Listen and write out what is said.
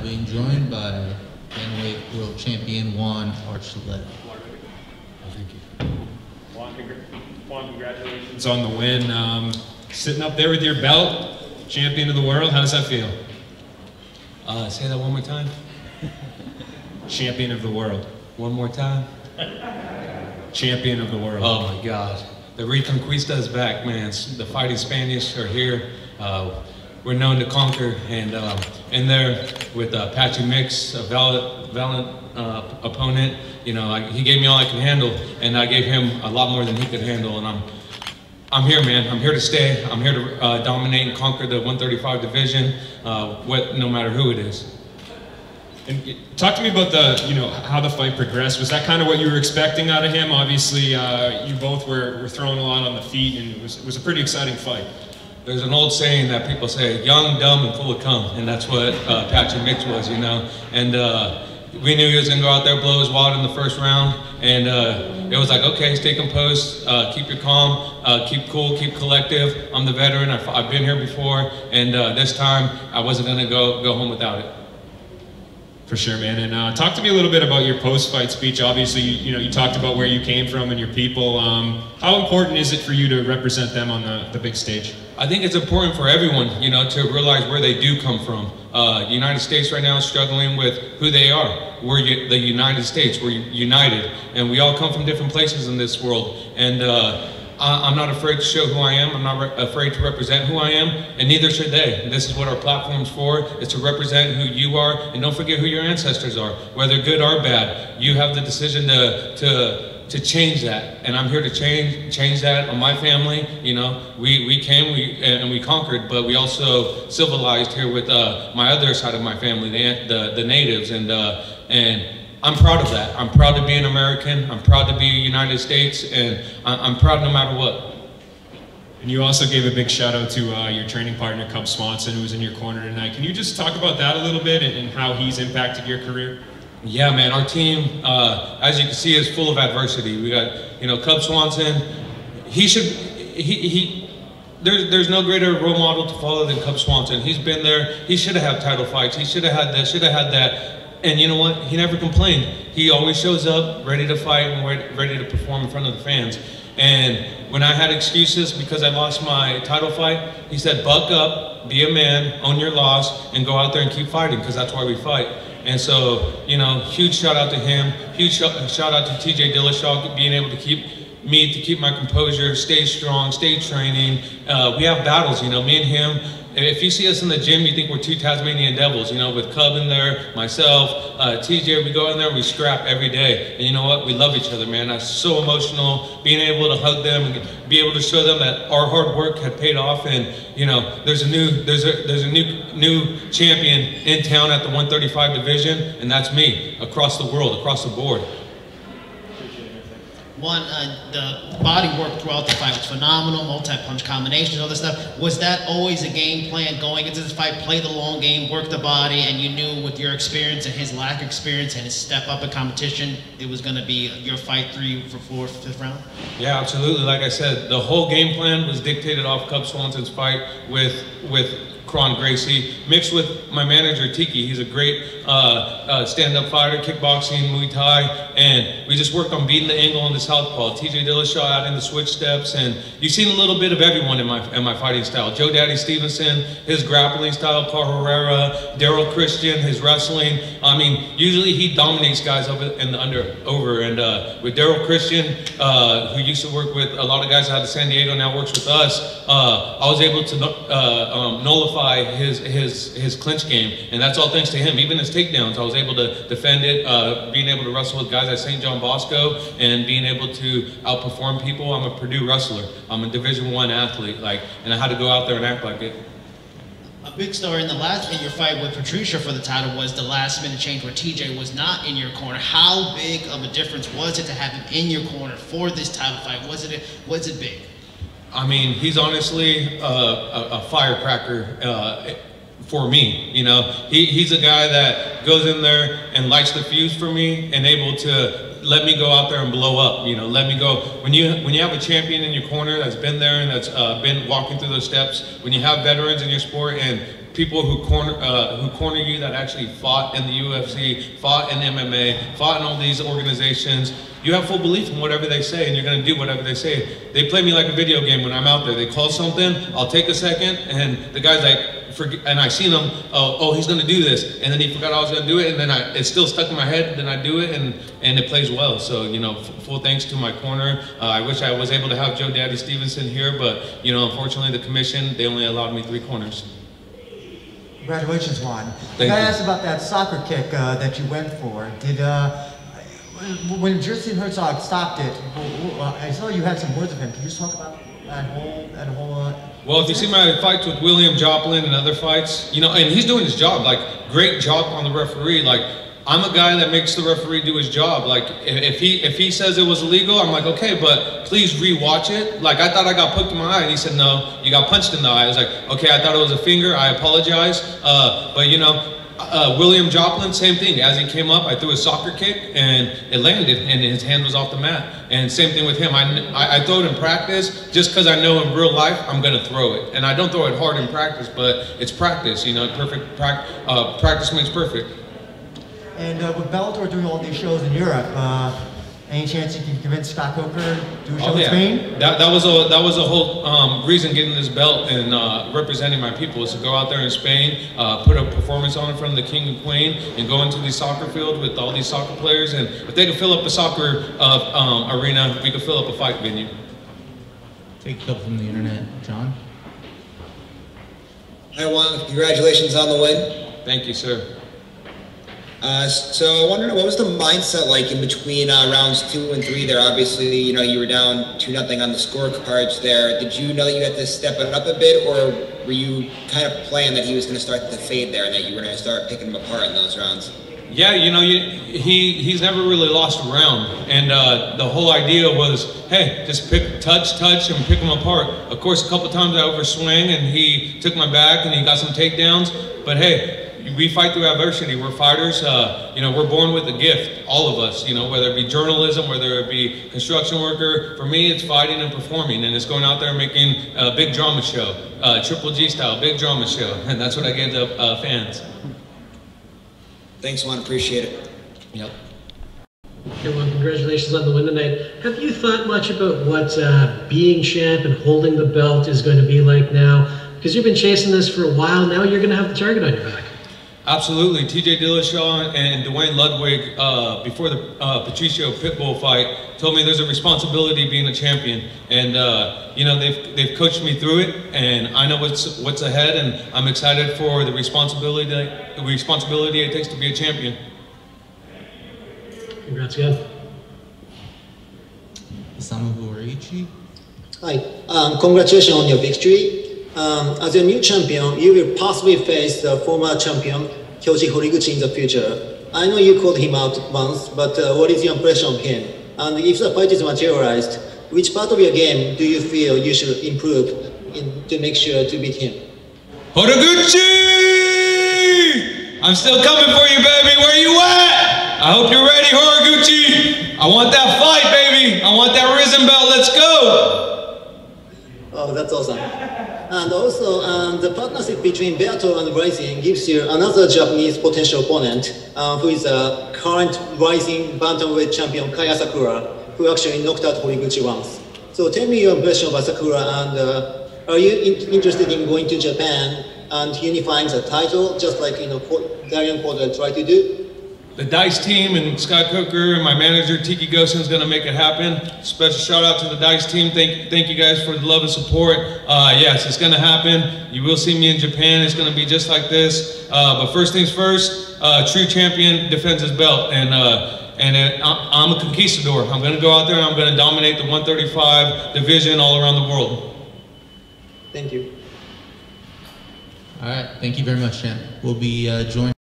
being joined by bantamweight world champion Juan Archuleta. Thank you. Juan, congratulations on the win. Sitting up there with your belt, champion of the world, how does that feel? Say that one more time. Champion of the world. One more time. Champion of the world. Oh my God. The Reconquista is back, man. The Fighting Spanish are here. We're known to conquer, and in there with Patchy Mix, a valiant opponent. You know, he gave me all I could handle, and I gave him a lot more than he could handle. And I'm here, man. I'm here to stay. I'm here to dominate and conquer the 135 division, no matter who it is. And talk to me about how the fight progressed. Was that kind of what you were expecting out of him? Obviously, you both were throwing a lot on the feet, and it was a pretty exciting fight. There's an old saying that people say, young, dumb, and full of cum, and that's what Patchy Mix was, you know. And we knew he was gonna go out there, blow his wad in the first round, and it was like, okay, stay composed, keep your calm, keep cool, keep collective. I'm the veteran, I've been here before, and this time I wasn't gonna go home without it. For sure, man. And talk to me a little bit about your post-fight speech. Obviously, you talked about where you came from and your people. How important is it for you to represent them on the big stage? I think it's important for everyone, you know, to realize where they do come from. The United States right now is struggling with who they are. We're the United States. We're united, and we all come from different places in this world. And I'm not afraid to show who I am. I'm not afraid to represent who I am, and neither should they. This is what our platform's for, is to represent who you are, and don't forget who your ancestors are. Whether good or bad, you have the decision to change that, and I'm here to change that on my family. You know, we came and we conquered, but we also civilized here with my other side of my family, the natives, and I'm proud of that. I'm proud to be an American. I'm proud to be United States, and I'm proud no matter what. And you also gave a big shout out to your training partner, Cub Swanson, who was in your corner tonight. Can you just talk about that a little bit and how he's impacted your career? Yeah, man, our team, as you can see, is full of adversity. We got, Cub Swanson. There's no greater role model to follow than Cub Swanson. He's been there. He should have had title fights. He should have had this, should have had that. And you know what? He never complained. He always shows up ready to fight and ready to perform in front of the fans. And when I had excuses because I lost my title fight, he said, buck up, be a man, own your loss, and go out there and keep fighting, because that's why we fight. And so, huge shout out to him. Huge shout out to TJ Dillashaw, being able to keep my composure, stay strong, stay training. We have battles, me and him. If you see us in the gym, you think we're two Tasmanian devils, with Cub in there, myself, TJ, we go in there, we scrap every day. And you know what? We love each other, man. That's so emotional, being able to hug them and be able to show them that our hard work had paid off. And, there's a new champion in town at the 135 division, and that's me, across the world, across the board. One, the body work throughout the fight was phenomenal, multi-punch combinations, all this stuff. Was that always a game plan going into this fight? Play the long game, work the body, and you knew with your experience and his lack of experience and his step up in competition, it was going to be your fight 3 for 4, 5th round? Yeah, absolutely. Like I said, the whole game plan was dictated off Cub Swanson's fight with Kron Gracie, mixed with my manager Tiki. He's a great stand-up fighter, kickboxing, Muay Thai, and we just worked on beating the angle on the southpaw. TJ Dillashaw out in the switch steps, and you've seen a little bit of everyone in my fighting style. Joe Daddy Stevenson, his grappling style, Paul Herrera, Daryl Christian, his wrestling. I mean, usually he dominates guys over and with Daryl Christian, who used to work with a lot of guys out of San Diego, now works with us. I was able to nullify his clinch game, and that's all thanks to him. Even his takedowns, I was able to defend it, being able to wrestle with guys at St. John Bosco, and being able to outperform people. I'm a Purdue wrestler. I'm a Division I athlete, and I had to go out there and act like it. A big story in your fight with Patricia for the title was the last minute change where TJ was not in your corner. How big of a difference was it to have him in your corner for this title fight? Was it big? I mean, he's honestly a firecracker for me. He's a guy that goes in there and lights the fuse for me and able to let me go out there and blow up. Let me go. When you have a champion in your corner that's been there and that's been walking through those steps, when you have veterans in your sport and people who corner you that actually fought in the UFC, fought in MMA, fought in all these organizations. You have full belief in whatever they say, and you're going to do whatever they say. They play me like a video game when I'm out there. They call something, I'll take a second, and the guy's like, and I seen him, oh, he's going to do this, and then he forgot I was going to do it, and then it's still stuck in my head, then I do it, and it plays well. So, you know, full thanks to my corner. I wish I was able to have Joe Daddy Stevenson here, but, you know, unfortunately the commission, they only allowed me 3 corners. Congratulations, Juan. Thank I you. asked about that soccer kick that you went for. Did when Justin Herzog stopped it, I saw you had some words with him. Can you just talk about that whole? Well, if you see my fights with William Joplin and other fights, you know, and he's doing his job, like, great job on the referee. Like, I'm a guy that makes the referee do his job. Like, if he says it was illegal, I'm like, okay, but please re-watch it. Like, I thought I got poked in my eye, and he said, no, you got punched in the eye. I was like, okay, I thought it was a finger, I apologize. But, you know, William Joplin, same thing. As he came up, I threw a soccer kick, and it landed, and his hand was off the mat. And same thing with him. I throw it in practice just because I know in real life I'm going to throw it. And I don't throw it hard in practice, but it's practice. You know, practice makes perfect. And with Bellator doing all these shows in Europe, any chance you can convince Scott Coker to do a show in Spain? That was a whole reason getting this belt and representing my people is to go out there in Spain, put a performance on in front of the king and queen, and go into the soccer field with all these soccer players. And if they could fill up a soccer arena, we could fill up a fight venue. Take a couple from the internet, John. Hi Juan, congratulations on the win. Thank you, sir. So I wonder, what was the mindset like in between rounds 2 and 3 there? Obviously, you know, you were down 2-0 on the scorecards there. Did you know that you had to step it up a bit, or were you kind of playing that he was going to start to fade there and that you were going to start picking him apart in those rounds? Yeah, you know, he's never really lost a round, and the whole idea was, hey, just touch, and pick him apart. Of course, a couple times I overswing, and he took my back, and he got some takedowns, but hey, we fight through adversity. We're fighters. You know, we're born with a gift, all of us, you know, whether it be journalism, whether it be construction worker. For me, it's fighting and performing, and it's going out there and making a big drama show, Triple G style, big drama show, and that's what I give to fans. Thanks, Juan. Appreciate it. Yep. Okay, well, congratulations on the win tonight. Have you thought much about what being champ and holding the belt is going to be like now? Because you've been chasing this for a while. Now you're going to have the target on your back. Absolutely. TJ Dillashaw and Dwayne Ludwig, before the Patricio Pitbull fight, told me there's a responsibility being a champion. And, you know, they've coached me through it, and I know what's ahead, and I'm excited for the responsibility it takes to be a champion. Congrats again. Isamu Horiichi. Hi, congratulations on your victory. As a new champion, you will possibly face the former champion, Kyoji Horiguchi, in the future. I know you called him out once, but what is your impression of him? And if the fight is materialized, which part of your game do you feel you should improve to make sure to beat him? Horiguchi! I'm still coming for you, baby. Where you at? I hope you're ready, Horiguchi. I want that fight, baby. I want that risen belt. Let's go. Oh, that's awesome. And also, the partnership between Bellator and Rising gives you another Japanese potential opponent, who is a current Rising bantamweight champion, Kaya Sakura, who actually knocked out Horiguchi once. So tell me your impression of Sakura, and are you interested in going to Japan and unifying the title, just like, you know, Darian Porter tried to do? The DICE team and Scott Coker and my manager Tiki Gosen is going to make it happen. Special shout out to the DICE team. Thank you guys for the love and support. Yes, it's going to happen. You will see me in Japan. It's going to be just like this. But first things first, true champion defends his belt, and I'm a conquistador. I'm going to go out there and I'm going to dominate the 135 division all around the world. Thank you. All right, thank you very much, champ. We'll be joined.